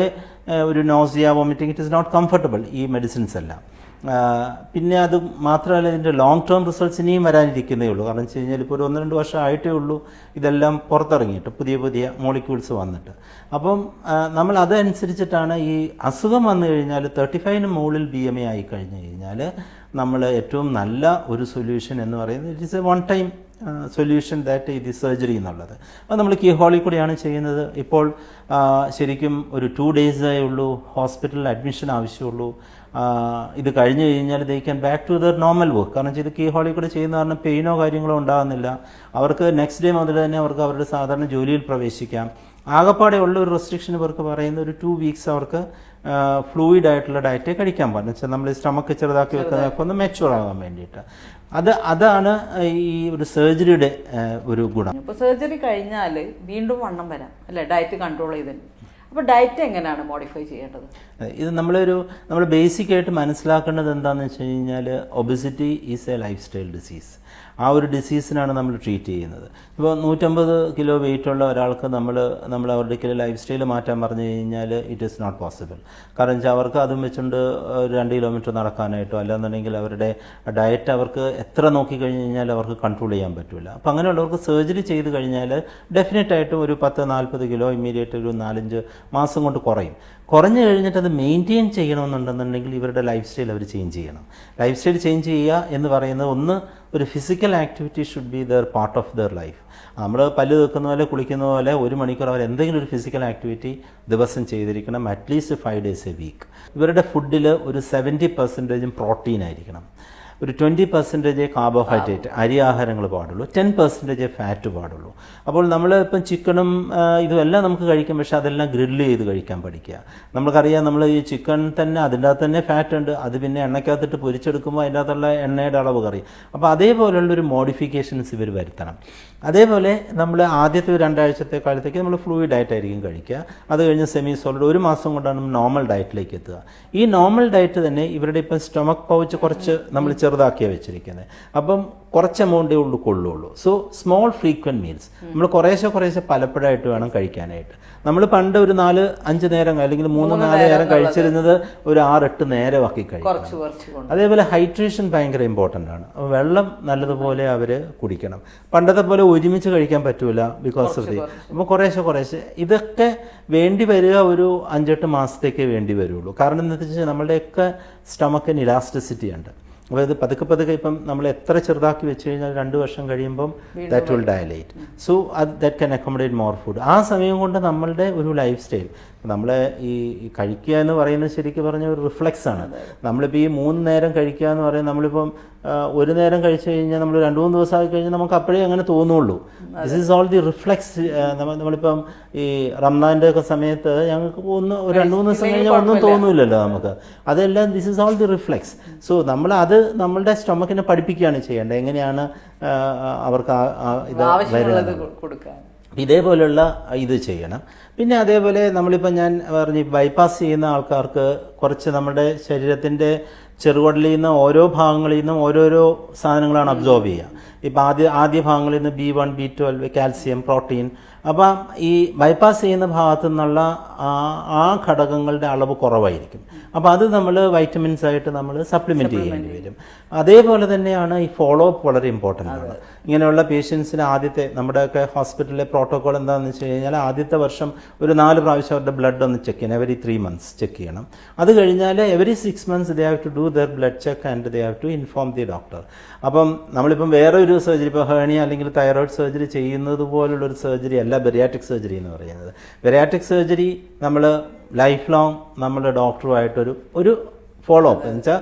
ഒരു nausea, vomiting, it is not comfortable ഈ മെഡിസിൻസ് എല്ലാം. പിന്നെ അത് മാത്രമല്ല ഇതിൻ്റെ ലോങ് ടേം റിസൾട്ട്സ് ഇനിയും വരാനിരിക്കുന്നേ ഉള്ളൂ. കാരണം വെച്ച് കഴിഞ്ഞാൽ ഇപ്പോൾ ഒരു 1-2 വർഷം ആയിട്ടേ ഉള്ളൂ ഇതെല്ലാം പുറത്തിറങ്ങിയിട്ട് പുതിയ മോളിക്യൂൾസ് വന്നിട്ട്. അപ്പം നമ്മൾ അതനുസരിച്ചിട്ടാണ് ഈ അസുഖം വന്നു കഴിഞ്ഞാൽ 35 മുകളിൽ BMI ആയി കഴിഞ്ഞ് കഴിഞ്ഞാൽ നമ്മൾ ഏറ്റവും നല്ല ഒരു സൊല്യൂഷൻ എന്ന് പറയുന്നത് it is A one time solution that ഇത് സർജറി എന്നുള്ളത്. അത് നമ്മൾ കീഹോളിൽ കൂടിയാണ് ചെയ്യുന്നത്. ഇപ്പോൾ ശരിക്കും ഒരു 2 ഡേയ്സേ ഉള്ളൂ ഹോസ്പിറ്റലിൽ അഡ്മിഷൻ ആവശ്യമുള്ളൂ. ഇത് കഴിഞ്ഞ് കഴിഞ്ഞാൽ they can back to their normal work. കാരണം ഇത് കീഹോളിൽ കൂടെ ചെയ്യുന്ന കാരണം പെയിനോ കാര്യങ്ങളോ ഉണ്ടാകുന്നില്ല. അവർക്ക് നെക്സ്റ്റ് ഡേ മുതൽ തന്നെ അവർക്ക് അവരുടെ സാധാരണ ജോലിയിൽ പ്രവേശിക്കാം. ആകപ്പാടെ ഉള്ള ഒരു റെസ്ട്രിക്ഷൻ ഇവർക്ക് പറയുന്ന ഒരു 2 വീക്സ് അവർക്ക് ഫ്ലൂയിഡ് ആയിട്ടുള്ള ഡയറ്റേ കഴിക്കാൻ പാടില്ല. വെച്ചാൽ നമ്മൾ സ്റ്റമക്ക് ചെറുതാക്കി വെക്കുന്നതൊക്കെ ഒന്ന് മെച്ചുവർ ആകാൻ വേണ്ടിയിട്ട്. അതാണ് ഈ ഒരു സർജറിയുടെ ഒരു ഗുണം. ഇപ്പോൾ സർജറി കഴിഞ്ഞാൽ വീണ്ടും വണ്ണം വരാം അല്ലേ, ഡയറ്റ് കൺട്രോൾ ചെയ്തിട്ട്. അപ്പോൾ ഡയറ്റ് എങ്ങനെയാണ് മോഡിഫൈ ചെയ്യേണ്ടത്? ഇത് നമ്മൾ ബേസിക് ആയിട്ട് മനസ്സിലാക്കേണ്ടത് എന്താണെന്ന് വെച്ച് കഴിഞ്ഞാൽ obesity is A life style disease. ആ ഒരു ഡിസീസിനാണ് നമ്മൾ ട്രീറ്റ് ചെയ്യുന്നത്. ഇപ്പോൾ 150 കിലോ വെയിറ്റ് ഉള്ള ഒരാൾക്ക് നമ്മൾ അവരുടെ ലൈഫ് സ്റ്റൈൽ മാറ്റാൻ പറഞ്ഞു കഴിഞ്ഞാൽ ഇറ്റ് ഈസ് നോട്ട് പോസിബിൾ. കാരണം വെച്ചാൽ അവർക്ക് അതും വെച്ചുകൊണ്ട് 2 കിലോമീറ്റർ നടക്കാനായിട്ടോ അല്ലാന്നുണ്ടെങ്കിൽ അവരുടെ ഡയറ്റ് അവർക്ക് എത്ര നോക്കിക്കഴിഞ്ഞ് കഴിഞ്ഞാൽ അവർക്ക് കൺട്രോൾ ചെയ്യാൻ പറ്റില്ല. അപ്പോൾ അങ്ങനെയുള്ളവർക്ക് സർജറി ചെയ്ത് കഴിഞ്ഞാൽ ഡെഫിനറ്റായിട്ടും ഒരു 10-40 കിലോ ഇമ്മീഡിയറ്റ് ഒരു 4-5 മാസം കൊണ്ട് കുറഞ്ഞു കഴിഞ്ഞിട്ട് അത് മെയിൻറ്റെയിൻ ചെയ്യണമെന്നുണ്ടെന്നുണ്ടെങ്കിൽ ഇവരുടെ ലൈഫ് സ്റ്റൈൽ അവർ ചേഞ്ച് ചെയ്യണം. ലൈഫ് സ്റ്റൈൽ ചേഞ്ച് ചെയ്യുക എന്ന് പറയുന്നത് ഒരു physical activity should be there part of their life. നമ്മൾ പല്ല് തേക്കുന്ന പോലെ കുളിക്കുന്ന പോലെ 1 മണിക്കൂർ അവർ എന്തെങ്കിലും ഒരു ഫിസിക്കൽ ആക്ടിവിറ്റി ദിവസം ചെയ്തിരിക്കണം, അറ്റ്ലീസ്റ്റ് 5 days എ വീക്ക്. ഇവരുടെ ഫുഡിൽ ഒരു 70% പ്രോട്ടീൻ ആയിരിക്കണം, ഒരു 20% കാർബോഹൈഡ്രേറ്റ് അരി ആഹാരങ്ങൾ പാടുള്ളൂ, 10% ഫാറ്റ് പാടുള്ളൂ. അപ്പോൾ നമ്മൾ ഇപ്പം ചിക്കനും ഇതുമെല്ലാം നമുക്ക് കഴിക്കാം, പക്ഷെ അതെല്ലാം ഗ്രില്ല് ചെയ്ത് കഴിക്കാൻ പഠിക്കുക. നമുക്കറിയാം നമ്മൾ ഈ ചിക്കൻ തന്നെ അതിൻ്റെ അകത്ത് തന്നെ ഫാറ്റ് ഉണ്ട്, അത് പിന്നെ എണ്ണയ്ക്കകത്തിട്ട് പൊരിച്ചെടുക്കുമ്പോൾ അതിൻ്റെ അകത്തുള്ള എണ്ണയുടെ അളവ് കറിയും. അപ്പോൾ അതേപോലുള്ളൊരു മോഡിഫിക്കേഷൻസ് ഇവർ വരുത്തണം. അതേപോലെ നമ്മൾ ആദ്യത്തെ 2 ആഴ്ചത്തെ കാലത്തേക്ക് നമ്മൾ ഫ്ലൂയിഡ് ഡയറ്റായിരിക്കും കഴിക്കുക. അത് കഴിഞ്ഞ് സെമി സോളിഡ് 1 മാസം കൊണ്ടാണ് നോർമൽ ഡയറ്റിലേക്ക് എത്തുക. ഈ നോർമൽ ഡയറ്റ് തന്നെ ഇവരുടെ ഇപ്പം സ്റ്റൊമക്ക് പൗച്ച് കുറച്ച് നമ്മൾ ചെറുതാക്കിയാണ് വെച്ചിരിക്കുന്നത്. അപ്പം കുറച്ച് എമൗണ്ടേ കൊള്ളുള്ളൂ. സോ സ്മോൾ ഫ്രീക്വൻറ്റ് മീൽസ് നമ്മൾ കുറേശ്ശെ പലപ്പോഴായിട്ട് വേണം കഴിക്കാനായിട്ട്. നമ്മൾ പണ്ട് ഒരു 4-5 നേരം അല്ലെങ്കിൽ 3-4 നേരം കഴിച്ചിരുന്നത് ഒരു 6-8 നേരമാക്കി കഴിക്കണം. അതേപോലെ ഹൈഡ്രേഷൻ ഭയങ്കര ഇമ്പോർട്ടൻ്റ് ആണ്. വെള്ളം നല്ലതുപോലെ അവർ കുടിക്കണം. പണ്ടത്തെ പോലെ ഒരുമിച്ച് കഴിക്കാൻ പറ്റൂല ബിക്കോസ് ഓഫ് ദി. അപ്പോൾ കുറേശ്ശെ ഇതൊക്കെ വേണ്ടി വരിക ഒരു 5-8 മാസത്തേക്കേ വേണ്ടി വരുള്ളൂ. കാരണം എന്താ വെച്ചാൽ നമ്മളുടെയൊക്കെ സ്റ്റമക്കിന് ഇലാസ്റ്റിസിറ്റി ഉണ്ട്. അപ്പോൾ ഇത് പതുക്കെ പതുക്കെ ഇപ്പം നമ്മൾ എത്ര ചെറുതാക്കി വെച്ച് കഴിഞ്ഞാൽ 2 വർഷം കഴിയുമ്പം that will dilate. So that can accommodate more food. ആ സമയം കൊണ്ട് നമ്മളുടെ ഒരു ലൈഫ് സ്റ്റൈൽ, നമ്മളെ ഈ കഴിക്കുക എന്ന് പറയുന്നത് ശരിക്കും പറഞ്ഞ ഒരു റിഫ്ലെക്സ് ആണ്. നമ്മളിപ്പോൾ ഈ 3 നേരം കഴിക്കുക എന്ന് പറയുന്നത്, നമ്മളിപ്പം 1 നേരം കഴിച്ചു കഴിഞ്ഞാൽ നമ്മൾ 2-3 ദിവസമായി കഴിഞ്ഞാൽ നമുക്ക് അപ്പോഴേ അങ്ങനെ തോന്നുള്ളൂ. This is all the reflex. നമ്മളിപ്പം ഈ റംസാൻ്റെ ഒക്കെ സമയത്ത് ഞങ്ങൾക്ക് 2-3 ദിവസം കഴിഞ്ഞാൽ ഒന്നും തോന്നില്ലല്ലോ നമുക്ക്. അതെല്ലാം this is all the reflex. So നമ്മളത് നമ്മളുടെ സ്റ്റൊമക്കിനെ പഠിപ്പിക്കുകയാണ് ചെയ്യേണ്ടത്, എങ്ങനെയാണ് അവർക്ക് ഇത് വരുന്നത്. ഇതേപോലെയുള്ള ഇത് ചെയ്യണം. പിന്നെ അതേപോലെ നമ്മളിപ്പോൾ ഞാൻ പറഞ്ഞു, ബൈപ്പാസ് ചെയ്യുന്ന ആൾക്കാർക്ക് കുറച്ച് നമ്മുടെ ശരീരത്തിൻ്റെ ചെറുകുടലിൽ നിന്ന് ഓരോ ഭാഗങ്ങളിൽ നിന്നും ഓരോരോ സാധനങ്ങളാണ് അബ്സോർബ് ചെയ്യുക. ഇപ്പം ആദ്യ ഭാഗങ്ങളിൽ നിന്ന് B1, B12, കാൽസ്യം, പ്രോട്ടീൻ. അപ്പം ഈ ബൈപ്പാസ് ചെയ്യുന്ന ഭാഗത്തു നിന്നുള്ള ആ ഘടകങ്ങളുടെ അളവ് കുറവായിരിക്കും. അപ്പോൾ അത് നമ്മൾ വൈറ്റമിൻസ് ആയിട്ട് നമ്മൾ സപ്ലിമെൻറ്റ് ചെയ്യേണ്ടി വരും. അതേപോലെ തന്നെയാണ് ഈ ഫോളോ അപ്പ് വളരെ ഇമ്പോർട്ടൻ്റ് ആണ്. ഇങ്ങനെയുള്ള പേഷ്യൻസിന് ആദ്യത്തെ നമ്മുടെയൊക്കെ ഹോസ്പിറ്റലിലെ പ്രോട്ടോകോൾ എന്താണെന്ന് വെച്ച് കഴിഞ്ഞാൽ ആദ്യത്തെ വർഷം ഒരു 4 പ്രാവശ്യം അവരുടെ ബ്ലഡ് ഒന്ന് ചെക്ക് ചെയ്യണം. എവരി 3 months ചെക്ക് ചെയ്യണം. അത് കഴിഞ്ഞാൽ every 6 months they have to do their blood check and they have to inform the doctor. അപ്പം നമ്മളിപ്പം വേറെ ഒരു സർജറി, ഇപ്പോൾ ഹേർണിയ അല്ലെങ്കിൽ തൈറോയിഡ് സർജറി ചെയ്യുന്നത് പോലുള്ളൊരു സർജറി അല്ല ബെറിയാട്രിക് സർജറി എന്ന് പറയുന്നത്. ബെറിയാട്രിക് സർജറി നമ്മൾ ലൈഫ് ലോങ് നമ്മുടെ ഡോക്ടറുമായിട്ടൊരു ഫോളോ അപ്പ് എന്ന് വെച്ചാൽ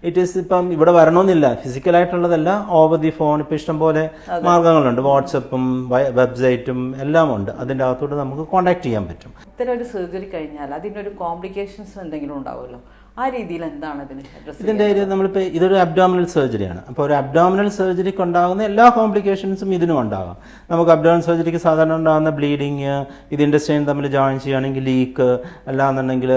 ഇറ്റ് ഈസ് ഇപ്പം ഇവിടെ വരണമെന്നില്ല, ഫിസിക്കലായിട്ടുള്ളതല്ല, ഓവർ ദി ഫോൺ. ഇപ്പം ഇഷ്ടംപോലെ മാർഗങ്ങളുണ്ട്, വാട്സപ്പും വെബ്സൈറ്റും എല്ലാം ഉണ്ട്. അതിൻ്റെ അകത്തോട്ട് നമുക്ക് കോൺടാക്ട് ചെയ്യാൻ പറ്റും. ഇത്തരം ഒരു സർജറി കഴിഞ്ഞാൽ അതിനൊരു കോംപ്ലിക്കേഷൻസ് എന്തെങ്കിലും ഉണ്ടാവുമല്ലോ, ആ രീതിയിൽ എന്താണ് ഇതിൻ്റെ നമ്മളിപ്പോൾ ഇതൊരു അബ്ഡോമിനൽ സർജറിയാണ്. അപ്പോൾ ഒരു അബ്ഡോമിനൽ സർജറിക്ക് ഉണ്ടാകുന്ന എല്ലാ കോംപ്ലിക്കേഷൻസും ഇതിനും ഉണ്ടാകാം. നമുക്ക് അബ്ഡോമിനൽ സർജറിക്ക് സാധാരണ ഉണ്ടാകുന്ന ബ്ലീഡിങ്, ഇത് ഇൻഡസ്ട്രിയിൽ തമ്മിൽ ജോയിൻ ചെയ്യുകയാണെങ്കിൽ ലീക്ക്, അല്ലാന്നുണ്ടെങ്കിൽ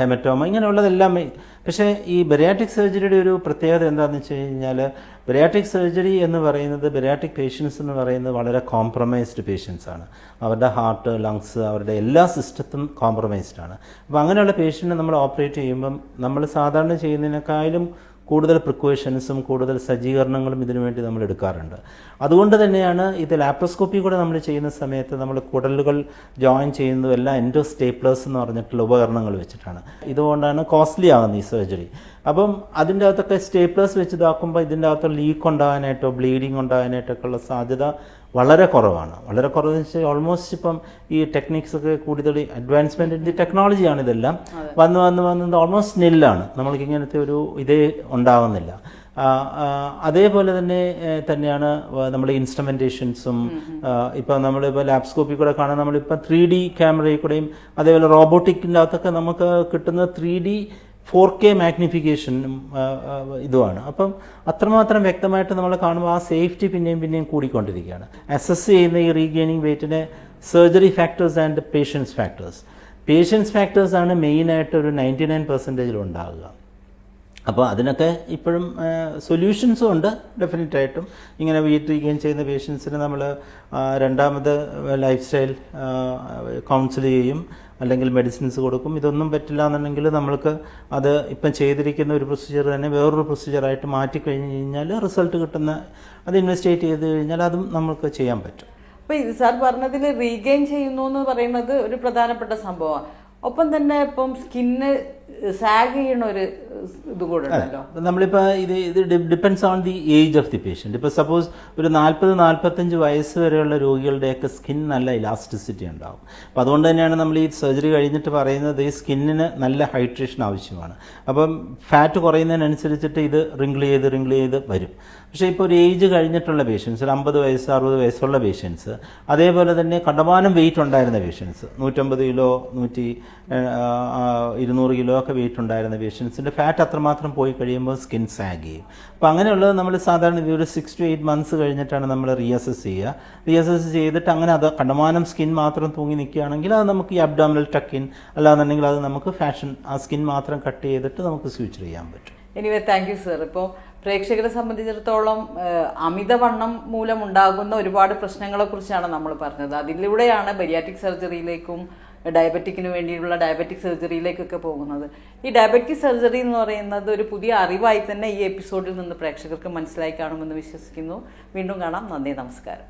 ഹെമറ്റോമ, ഇങ്ങനെയുള്ളതെല്ലാം. പക്ഷേ ഈ ബെറിയാട്രിക് സർജറിയുടെ ഒരു പ്രത്യേകത എന്താണെന്ന് വെച്ച് കഴിഞ്ഞാൽ, ബെറിയാട്രിക് സർജറി എന്ന് പറയുന്നത്, ബെറിയാട്രിക് പേഷ്യൻസ് എന്ന് പറയുന്നത് വളരെ കോംപ്രമൈസ്ഡ് പേഷ്യൻസ് ആണ്. അവരുടെ ഹാർട്ട്, ലങ്സ്, അവരുടെ എല്ലാ സിസ്റ്റത്തും കോംപ്രമൈസ്ഡ് ആണ്. അപ്പോൾ അങ്ങനെയുള്ള പേഷ്യൻറ്റിനെ നമ്മൾ ഓപ്പറേറ്റ് ചെയ്യുമ്പം നമ്മൾ സാധാരണ ചെയ്യുന്നതിനേക്കാളും കൂടുതൽ പ്രിക്കോഷൻസും കൂടുതൽ സജ്ജീകരണങ്ങളും ഇതിനു വേണ്ടി നമ്മൾ എടുക്കാറുണ്ട്. അതുകൊണ്ട് തന്നെയാണ് ഇത് ലാപ്രോസ്കോപ്പി കൂടെ നമ്മൾ ചെയ്യുന്ന സമയത്ത് നമ്മൾ കുടലുകൾ ജോയിൻ ചെയ്യുന്നതും എല്ലാം എൻഡോസ്റ്റേപ്ലേഴ്സ് എന്ന് പറഞ്ഞിട്ടുള്ള ഉപകരണങ്ങൾ വെച്ചിട്ടാണ്. ഇതുകൊണ്ടാണ് കോസ്റ്റ്ലി ആകുന്നത് ഈ സർജറി. അപ്പം അതിൻ്റെ അകത്തൊക്കെ സ്റ്റേപ്ലേഴ്സ് വെച്ച് ഇതാക്കുമ്പോൾ ഇതിൻ്റെ അകത്ത് ലീക്ക് ഉണ്ടാകാനായിട്ടോ ബ്ലീഡിങ് ഉണ്ടാകാനായിട്ടൊക്കെ ഉള്ള സാധ്യത വളരെ കുറവാണ്. വളരെ കുറവെന്ന് വെച്ചാൽ ഓൾമോസ്റ്റ് ഇപ്പം ഈ ടെക്നിക്സ് ഒക്കെ കൂടുതൽ അഡ്വാൻസ്മെൻറ്റ് ഇൻ ദി ടെക്നോളജിയാണ്. ഇതെല്ലാം വന്ന് ഓൾമോസ്റ്റ് നെല്ലാണ്, നമ്മൾക്ക് ഇങ്ങനത്തെ ഒരു ഇതേ ഉണ്ടാകുന്നില്ല. അതേപോലെ തന്നെയാണ് നമ്മുടെ ഇൻസ്ട്രുമെൻറ്റേഷൻസും. ഇപ്പം നമ്മളിപ്പോൾ ലാപ്സ്കോപ്പിൽ കൂടെ കാണാൻ നമ്മളിപ്പോൾ 3D ക്യാമറയിൽ കൂടെയും അതേപോലെ റോബോട്ടിക്കിൻ്റെ അകത്തൊക്കെ നമുക്ക് കിട്ടുന്ന 3D 4K മാഗ്നിഫിക്കേഷനും ഇതുമാണ്. അപ്പം അത്രമാത്രം വ്യക്തമായിട്ട് നമ്മൾ കാണുമ്പോൾ ആ സേഫ്റ്റി പിന്നെയും കൂടിക്കൊണ്ടിരിക്കുകയാണ്. അസസ് ചെയ്യുന്ന ഈ റീഗെയിനിങ് വെയ്റ്റിനെ സർജറി ഫാക്ടേഴ്സ് ആൻഡ് പേഷ്യൻസ് ഫാക്ടേഴ്സാണ് മെയിനായിട്ട് ഒരു 99% ഉണ്ടാകുക. അപ്പോൾ അതിനൊക്കെ ഇപ്പോഴും സൊല്യൂഷൻസും ഉണ്ട് ഡെഫിനറ്റായിട്ടും. ഇങ്ങനെ വെയിറ്റ് റീഗെയിൻ ചെയ്യുന്ന പേഷ്യൻസിന് നമ്മൾ രണ്ടാമത് ലൈഫ് സ്റ്റൈൽ കൗൺസിൽ ചെയ്യും, അല്ലെങ്കിൽ മെഡിസിൻസ് കൊടുക്കും. ഇതൊന്നും പറ്റില്ല എന്നുണ്ടെങ്കിൽ നമ്മൾക്ക് അത് ഇപ്പം ചെയ്തിരിക്കുന്ന ഒരു പ്രൊസീജിയർ തന്നെ വേറൊരു പ്രൊസീജിയറായിട്ട് മാറ്റിക്കഴിഞ്ഞ് കഴിഞ്ഞാൽ റിസൾട്ട് കിട്ടുന്ന, അത് ഇൻവെസ്റ്റിഗേറ്റ് ചെയ്ത് കഴിഞ്ഞാൽ അതും നമുക്ക് ചെയ്യാൻ പറ്റും. അപ്പോൾ ഇത് സാർ പറഞ്ഞതിൽ റീഗെയിൻ ചെയ്യുന്നു എന്ന് പറയുന്നത് ഒരു പ്രധാനപ്പെട്ട സംഭവമാണ്. ഒപ്പം തന്നെ ഇപ്പം സ്കിന്ന് സാഗ് ചെയ്യണ ഒരു ഇത് കൂടെ ഉണ്ടല്ലോ. നമ്മളിപ്പോൾ ഇത് depends on the age of the patient. ഇപ്പോൾ സപ്പോസ് ഒരു 40-45 വയസ്സ് വരെയുള്ള രോഗികളുടെയൊക്കെ സ്കിൻ നല്ല ഇലാസ്റ്റിസിറ്റി ഉണ്ടാകും. അപ്പോൾ അതുകൊണ്ട് തന്നെയാണ് നമ്മൾ ഈ സർജറി കഴിഞ്ഞിട്ട് പറയുന്നത് ഈ സ്കിന്നിന് നല്ല ഹൈഡ്രേഷൻ ആവശ്യമാണ്. അപ്പം ഫാറ്റ് കുറയുന്നതിനനുസരിച്ചിട്ട് ഇത് റിങ്കിൾ ചെയ്ത് വരും. പക്ഷേ ഇപ്പോൾ ഒരു ഏജ് കഴിഞ്ഞിട്ടുള്ള പേഷ്യൻസ്, ഒരു 50 വയസ്സ് 60 വയസ്സുള്ള പേഷ്യൻസ്, അതേപോലെ തന്നെ കണ്ടമാനം വെയിറ്റ് ഉണ്ടായിരുന്ന പേഷ്യൻസ്, 150 കിലോ 200 കിലോ ഒക്കെ വെയിറ്റ് ഉണ്ടായിരുന്ന പേഷ്യൻസിൻ്റെ ഫാറ്റ് അത്രമാത്രം പോയി കഴിയുമ്പോൾ സ്കിൻ സാഗ് ചെയ്യും. അപ്പോൾ അങ്ങനെയുള്ളത് നമ്മൾ സാധാരണ ഒരു 6 to 8 months കഴിഞ്ഞിട്ടാണ് നമ്മൾ റീഅസസ് ചെയ്യുക. റീഅസസ് ചെയ്തിട്ട് അങ്ങനെ അത് കണ്ടമാനം സ്കിൻ മാത്രം തൂങ്ങി നിൽക്കുകയാണെങ്കിൽ അത് നമുക്ക് ഈ അബ്ഡോമിനൽ ടക്കിൻ, അല്ലാന്നുണ്ടെങ്കിൽ അത് നമുക്ക് ആ സ്കിൻ മാത്രം കട്ട് ചെയ്തിട്ട് നമുക്ക് സ്യൂച്ചർ ചെയ്യാൻ പറ്റും. Anyway thank you sir. ഇപ്പോൾ പ്രേക്ഷകരെ സംബന്ധിച്ചിടത്തോളം അമിതവണ്ണം മൂലമുണ്ടാകുന്ന ഒരുപാട് പ്രശ്നങ്ങളെക്കുറിച്ചാണ് നമ്മൾ പറഞ്ഞത്. അതിലൂടെയാണ് ബെറിയാട്രിക് സർജറിയിലേക്കും ഡയബറ്റിക്കിന് വേണ്ടിയുള്ള ഡയബറ്റിക് സർജറിയിലേക്കൊക്കെ പോകുന്നത്. ഈ ഡയബറ്റിക് സർജറി എന്ന് പറയുന്നത് ഒരു പുതിയ അറിവായി തന്നെ ഈ എപ്പിസോഡിൽ നിന്ന് പ്രേക്ഷകർക്ക് മനസ്സിലായി കാണുമെന്ന് വിശ്വസിക്കുന്നു. വീണ്ടും കാണാം. നന്ദി, നമസ്കാരം.